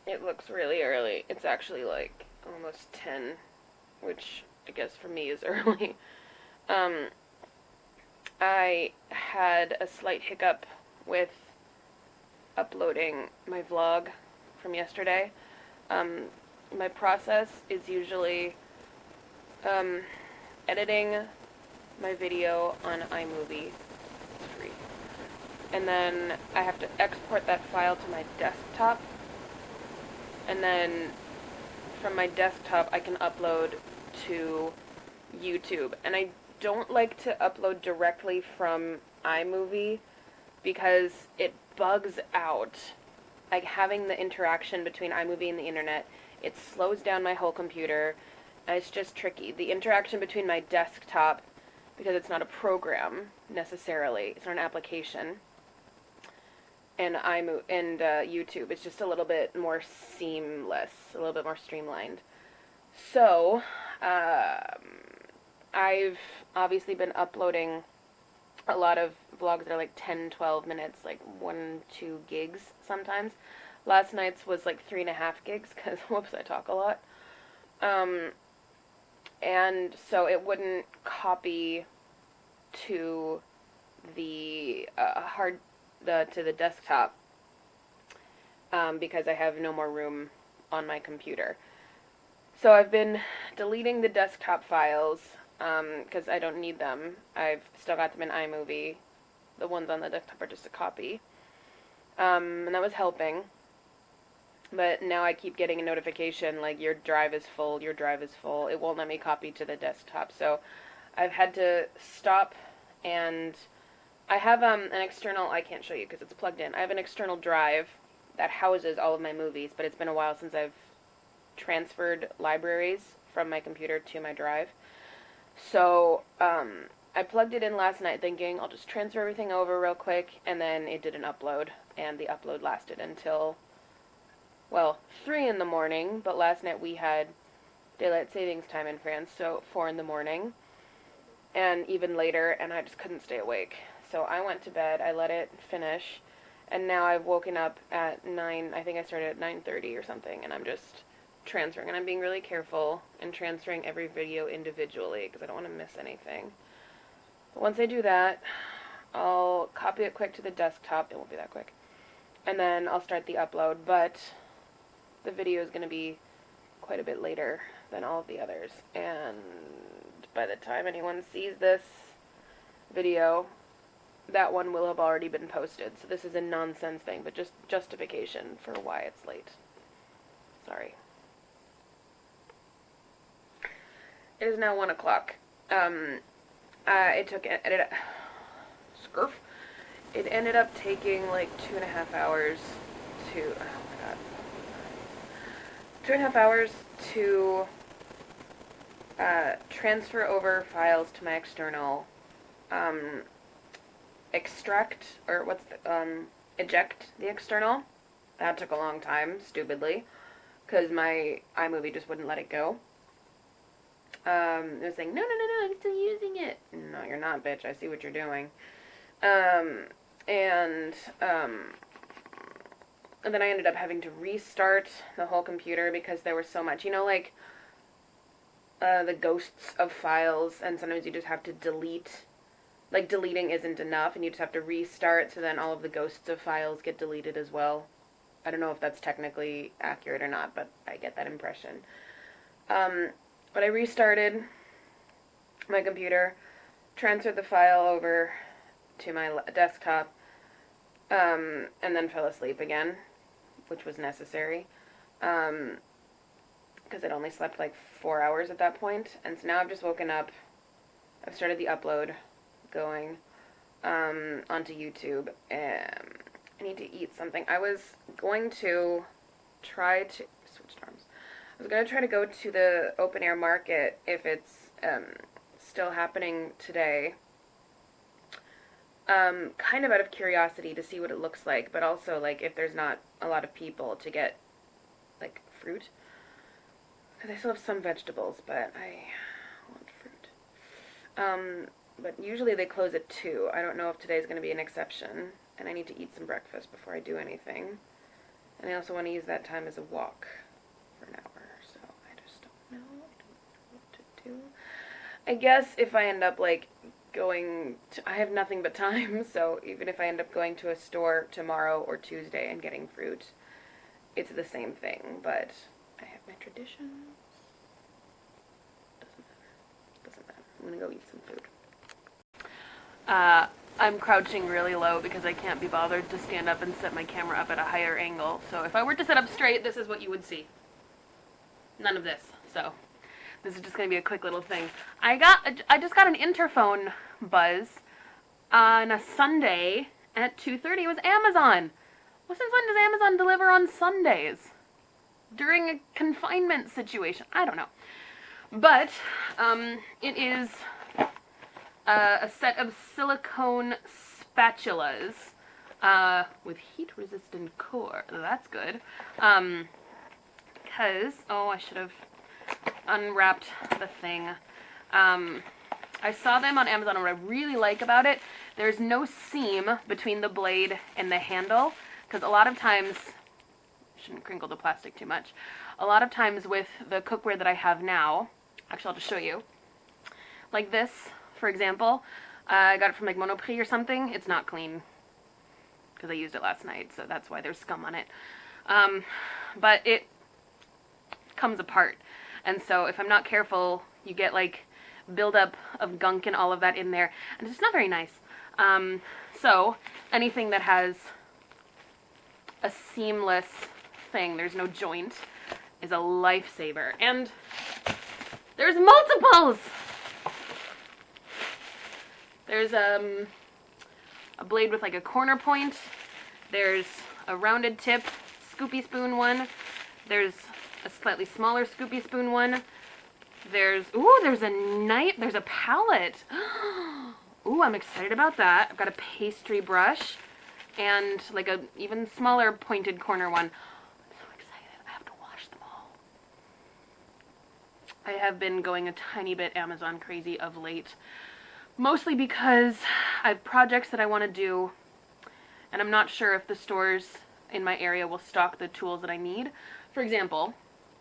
It looks really early. It's actually like almost 10, which I guess for me is early. Um, I had a slight hiccup with uploading my vlog from yesterday. Um, my process is usually um, editing my video on iMovie. It's free. And then I have to export that file to my desktop. And then from my desktop, I can upload to YouTube. And I don't like to upload directly from iMovie because it bugs out. Like having the interaction between iMovie and the internet, it slows down my whole computer. And it's just tricky. The interaction between my desktop, because it's not a program necessarily, it's not an application, and YouTube, it's just a little bit more seamless, a little bit more streamlined. So, I've obviously been uploading a lot of vlogs that are like 10, 12 minutes, like 1, 2 gigs sometimes. Last night's was like 3.5 gigs, because, whoops, I talk a lot. Um, and so it wouldn't copy to the to the desktop, because I have no more room on my computer. So I've been deleting the desktop files because I don't need them. I've still got them in iMovie. The ones on the desktop are just a copy. And that was helping. But now I keep getting a notification like your drive is full, your drive is full. It won't let me copy to the desktop. So I've had to stop, and I have an external, I can't show you because it's plugged in. I have an external drive that houses all of my movies, but it's been a while since I've transferred libraries from my computer to my drive. So I plugged it in last night thinking I'll just transfer everything over real quick, and then it did an upload, and the upload lasted until, well, 3 in the morning, but last night we had daylight savings time in France, so 4 in the morning, and even later, and I just couldn't stay awake. So I went to bed, I let it finish, and now I've woken up at 9, I think I started at 9:30 or something, and I'm just transferring, and I'm being really careful and transferring every video individually because I don't want to miss anything. But once I do that, I'll copy it quick to the desktop. It won't be that quick. And then I'll start the upload, but the video is going to be quite a bit later than all of the others. And by the time anyone sees this video, that one will have already been posted. So this is a nonsense thing, but just justification for why it's late. Sorry. It is now 1 o'clock. Scurf. It ended up taking like 2.5 hours to, oh my god, 2.5 hours to transfer over files to my external, extract, or eject the external. That took a long time, stupidly, because my iMovie just wouldn't let it go. It was saying, no, no, no, no, I'm still using it. No, you're not, bitch. I see what you're doing. And then I ended up having to restart the whole computer because there was so much, like, the ghosts of files, and sometimes you just have to delete. Like, deleting isn't enough, and you just have to restart, so then all of the ghosts of files get deleted as well. I don't know if that's technically accurate or not, but I get that impression. But I restarted my computer, transferred the file over to my desktop, and then fell asleep again, which was necessary, because I'd only slept like 4 hours at that point, and so now I've just woken up. I've started the upload going onto YouTube. I need to eat something. I was going to try to switch arms. I was going to try to go to the open air market if it's still happening today. Kind of out of curiosity to see what it looks like, but also like if there's not a lot of people to get like fruit. Because I still have some vegetables, but I want fruit. But usually they close at 2. I don't know if today's going to be an exception, and I need to eat some breakfast before I do anything. And I also want to use that time as a walk for an hour, so I just don't know. I don't know what to do. I guess if I end up, like, going to, I have nothing but time, so even if I end up going to a store tomorrow or Tuesday and getting fruit, it's the same thing, but I have my traditions. Doesn't matter. I'm gonna go eat some food. I'm crouching really low because I can't be bothered to stand up and set my camera up at a higher angle. So if I were to set up straight, this is what you would see. None of this. So this is just going to be a quick little thing. I just got an interphone buzz on a Sunday at 2:30. It was Amazon. Well, since when does Amazon deliver on Sundays? During a confinement situation? I don't know. But it is a set of silicone spatulas with heat-resistant core. That's good. Because, oh, I should have unwrapped the thing. I saw them on Amazon, and what I really like about it, there's no seam between the blade and the handle, because a lot of times, shouldn't crinkle the plastic too much, a lot of times with the cookware that I have now, actually I'll just show you, like this, for example, I got it from like Monoprix or something. It's not clean because I used it last night, so that's why there's scum on it. But it comes apart, and so if I'm not careful, you get like buildup of gunk and all of that in there, and it's not very nice. So anything that has a seamless thing, there's no joint, is a lifesaver. And there's multiples! There's a blade with like a corner point. There's a rounded tip scoopy spoon one. There's a slightly smaller scoopy spoon one. There's a knife. There's a palette. Ooh, I'm excited about that. I've got a pastry brush and like a even smaller pointed corner one. I'm so excited. I have to wash them all. I have been going a tiny bit Amazon crazy of late. Mostly because I have projects that I want to do, and I'm not sure if the stores in my area will stock the tools that I need. For example,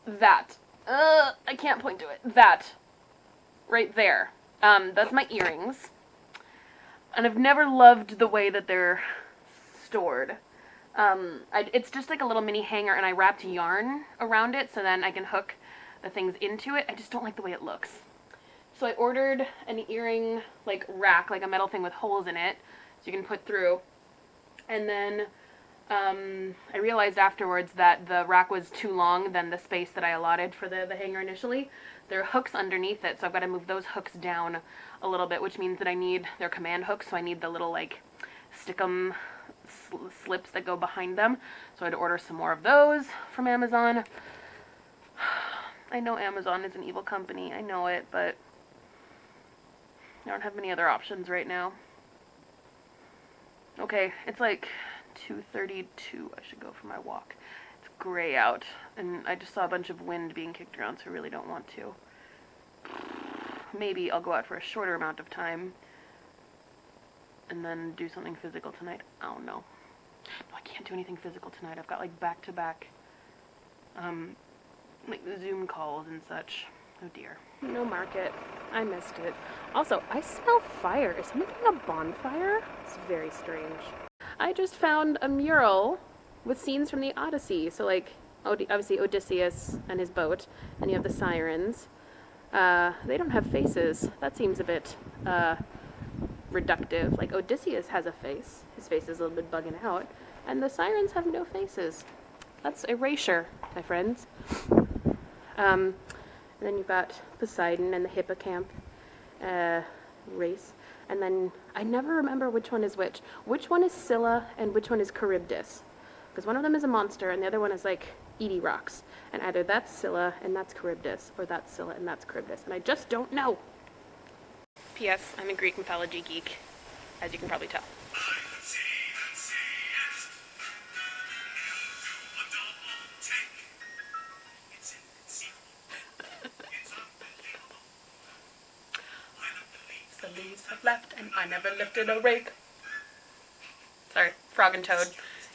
that. I can't point to it. That. Right there. That's my earrings. And I've never loved the way that they're stored. It's just like a little mini hanger, and I wrapped yarn around it so then I can hook the things into it. I just don't like the way it looks. So I ordered an earring, like, rack, like a metal thing with holes in it, so you can put through. And then I realized afterwards that the rack was too long than the space that I allotted for the hanger initially. There are hooks underneath it, so I've got to move those hooks down a little bit, which means that I need, they're command hooks, so I need the little, like, stick-em slips that go behind them. So I had to order some more of those from Amazon. I know Amazon is an evil company, I know it, but I don't have many other options right now. Okay, it's like 2:32. I should go for my walk. It's gray out, and I just saw a bunch of wind being kicked around, so I really don't want to. Maybe I'll go out for a shorter amount of time and then do something physical tonight. I don't know. No, I can't do anything physical tonight. I've got like back-to-back like Zoom calls and such. Oh dear. No market. I missed it. Also, I smell fire. Is somebody doing a bonfire? It's very strange. I just found a mural with scenes from the Odyssey. So like, obviously Odysseus and his boat, and you have the sirens. They don't have faces. That seems a bit reductive. Like Odysseus has a face. His face is a little bit bugging out. And the sirens have no faces. That's erasure, my friends. And then you've got Poseidon and the hippocamp race. And then I never remember which one is which. Which one is Scylla and which one is Charybdis? Because one of them is a monster and the other one is like Edie rocks. And either that's Scylla and that's Charybdis, or that's Scylla and that's Charybdis. And I just don't know. P.S. I'm a Greek mythology geek, as you can probably tell. The leaves have left and I never lifted a rake. Sorry, Frog and Toad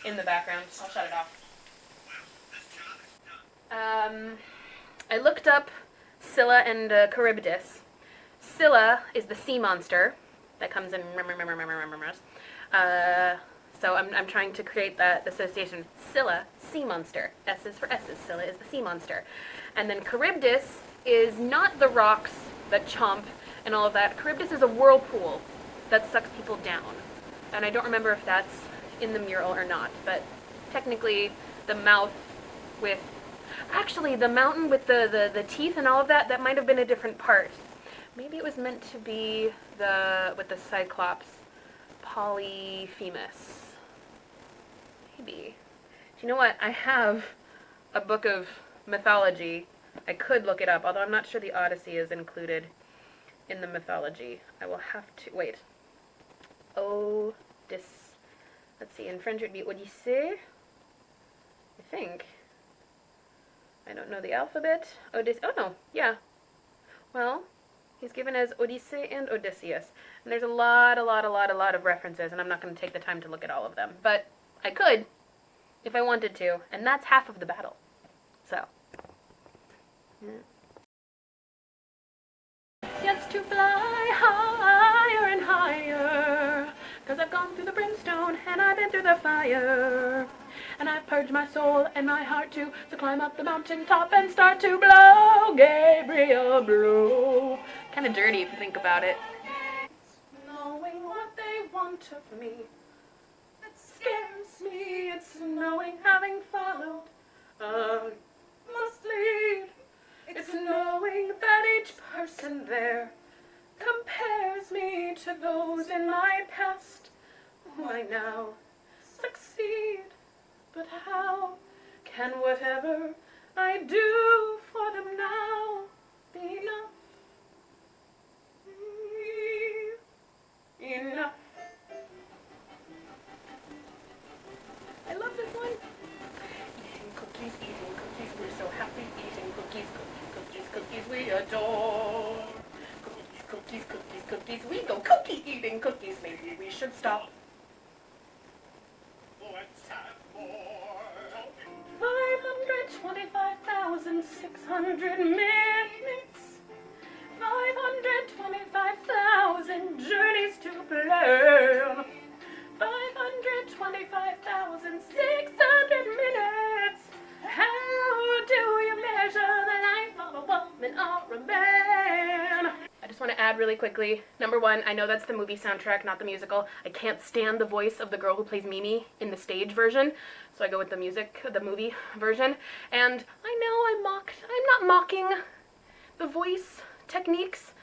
in the background. I'll shut it off. I looked up Scylla and Charybdis. Scylla is the sea monster that comes in. So I'm trying to create that association. Scylla, sea monster. S is for S's. Scylla is the sea monster. And then Charybdis is not the rocks that chomp and all of that. Charybdis is a whirlpool that sucks people down. And I don't remember if that's in the mural or not, but technically the mouth with... Actually, the mountain with the teeth and all of that, that might have been a different part. Maybe it was meant to be with the Cyclops, Polyphemus. Maybe. Do you know what? I have a book of mythology. I could look it up, although I'm not sure the Odyssey is included in the mythology. I will have to... Wait. Let's see, in French it would be Odyssée, I think. I don't know the alphabet. Oh no, yeah. Well, he's given as Odyssey and Odysseus. And there's a lot of references, and I'm not going to take the time to look at all of them. But I could, if I wanted to, and that's half of the battle. So. Yeah. Yes, to fly higher and higher, 'cause I've gone through the brimstone and I've been through the fire. And I've purged my soul and my heart too, so climb up the mountain top and start to blow, Gabriel, blow. Kind of dirty if you think about it. It's knowing what they want of me that scares me. It's knowing having followed must lead. It's knowing that each person there compares me to those in my past who I now succeed. But how can whatever I do for them now be enough? Enough. I love this one. Eating cookies, we're so happy. Eating cookies, cookies, we adore. Cookies, we go cookie eating cookies. Maybe we should stop. 525,600 minutes, 525,000 journeys to plan, 525,600 minutes. How do you measure the life of a woman or a man? I just want to add really quickly, number one, I know that's the movie soundtrack, not the musical. I can't stand the voice of the girl who plays Mimi in the stage version, so I go with the movie version. And I know I'm not mocking the voice techniques.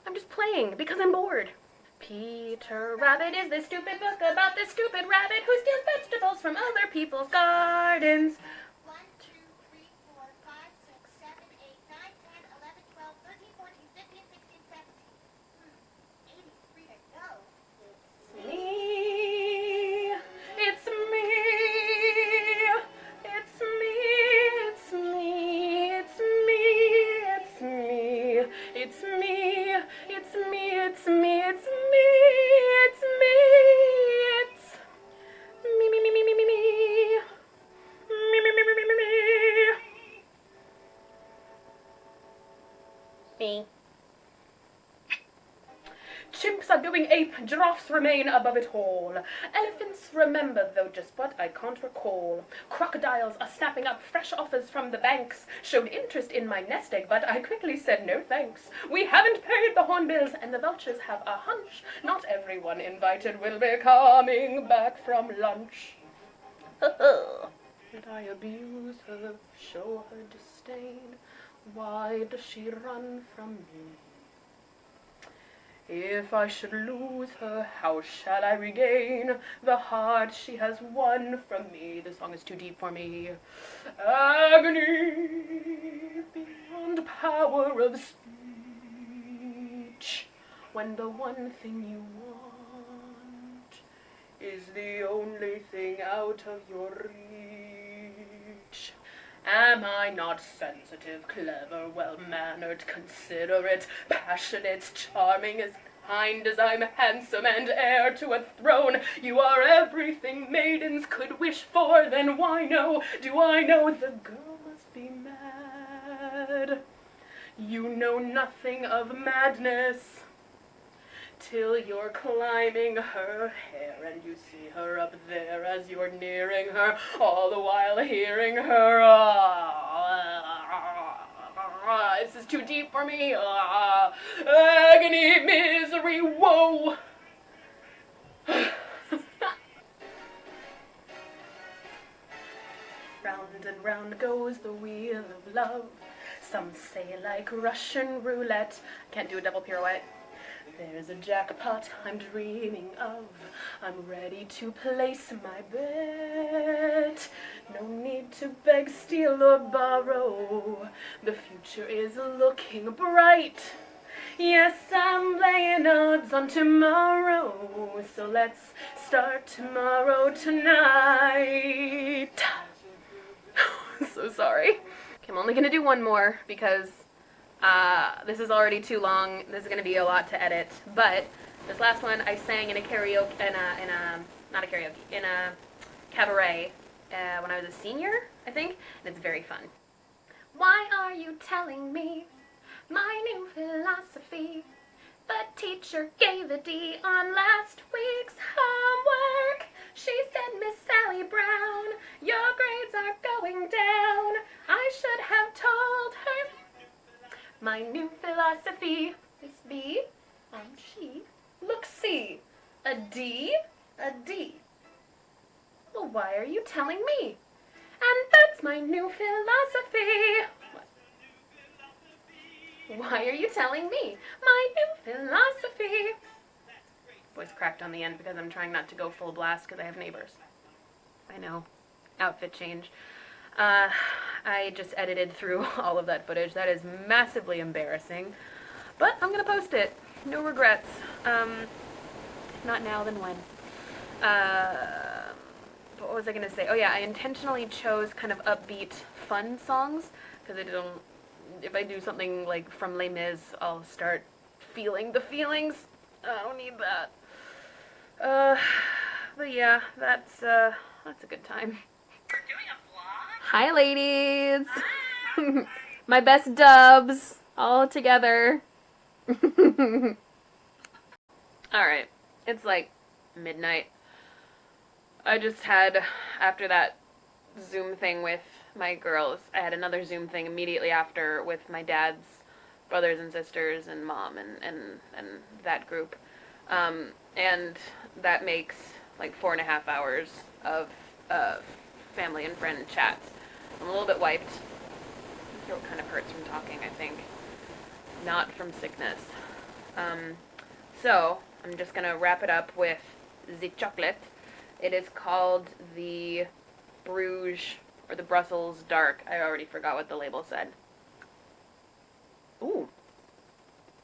I'm just playing because I'm bored. Peter Rabbit is this stupid book about this stupid rabbit who steals vegetables from other people's gardens. 1, 2, 3, 4, 5, 6, 7, 8, 9, 10, 11, 12, 13, 14, 15, 16, 17. 83 to go. Me. It's me. It's me. It's me. It's me. It's me. It's me. It's me. It's me. It's me. It's me. It's me. Me. Me. Me. Me. Me. Me. Me. Chimps are going ape, giraffes remain above it all. Elephants remember, though just what I can't recall. Crocodiles are snapping up fresh offers from the banks. Showed interest in my nest egg, but I quickly said no thanks. We haven't paid the hornbills, and the vultures have a hunch. Not everyone invited will be coming back from lunch. And I abuse her, show her disdain. Why does she run from me? If I should lose her, how shall I regain the heart she has won from me? The song is too deep for me. Agony beyond power of speech, when the one thing you want is the only thing out of your reach. Am I not sensitive, clever, well-mannered, considerate, passionate, charming, as kind as I'm handsome, and heir to a throne? You are everything maidens could wish for, then why no? Do I know the girl must be mad? bed. You know nothing of madness till you're climbing her hair and you see her up there as you're nearing her, all the while hearing her, this is too deep for me, agony, misery, woe. Round and round goes the wheel of love. Some say like Russian roulette. Can't do a double pirouette. There's a jackpot I'm dreaming of. I'm ready to place my bet. No need to beg, steal, or borrow. The future is looking bright. Yes, I'm laying odds on tomorrow. So let's start tomorrow tonight. So sorry. Okay, I'm only gonna do one more because this is already too long. This is gonna be a lot to edit. But this last one I sang in a karaoke, not a karaoke, in a cabaret when I was a senior, I think, and it's very fun. Why are you telling me my new philosophy? The teacher gave a D on last week's homework. She said, Miss Sally Brown, your grades are going down. I should have told her my new philosophy is B on she. Look, C. A D, a D. Well, why are you telling me? And that's my new philosophy. Why are you telling me my new philosophy? Voice cracked on the end because I'm trying not to go full blast because I have neighbors. I know. Outfit change. I just edited through all of that footage. That is massively embarrassing. But I'm going to post it. No regrets. If not now, then when? What was I going to say? Oh yeah, I intentionally chose kind of upbeat, fun songs because I don't... If I do something like from Les Mis, I'll start feeling the feelings. I don't need that. But yeah, that's a good time. We're doing a vlog? Hi, ladies. Hi. My best dubs all together. Alright, it's like midnight. I just had, after that Zoom thing with my girls, I had another Zoom thing immediately after with my dad's brothers and sisters and mom and that group. And that makes like 4.5 hours of family and friend chats. I'm a little bit wiped. My throat kind of hurts from talking, I think. Not from sickness. So, I'm just going to wrap it up with the chocolate. It is called the Bruges, or the Brussels Dark. I already forgot what the label said. Ooh.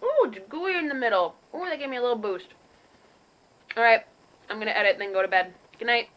Ooh, gooey in the middle. Ooh, that gave me a little boost. Alright, I'm going to edit and then go to bed. Good night.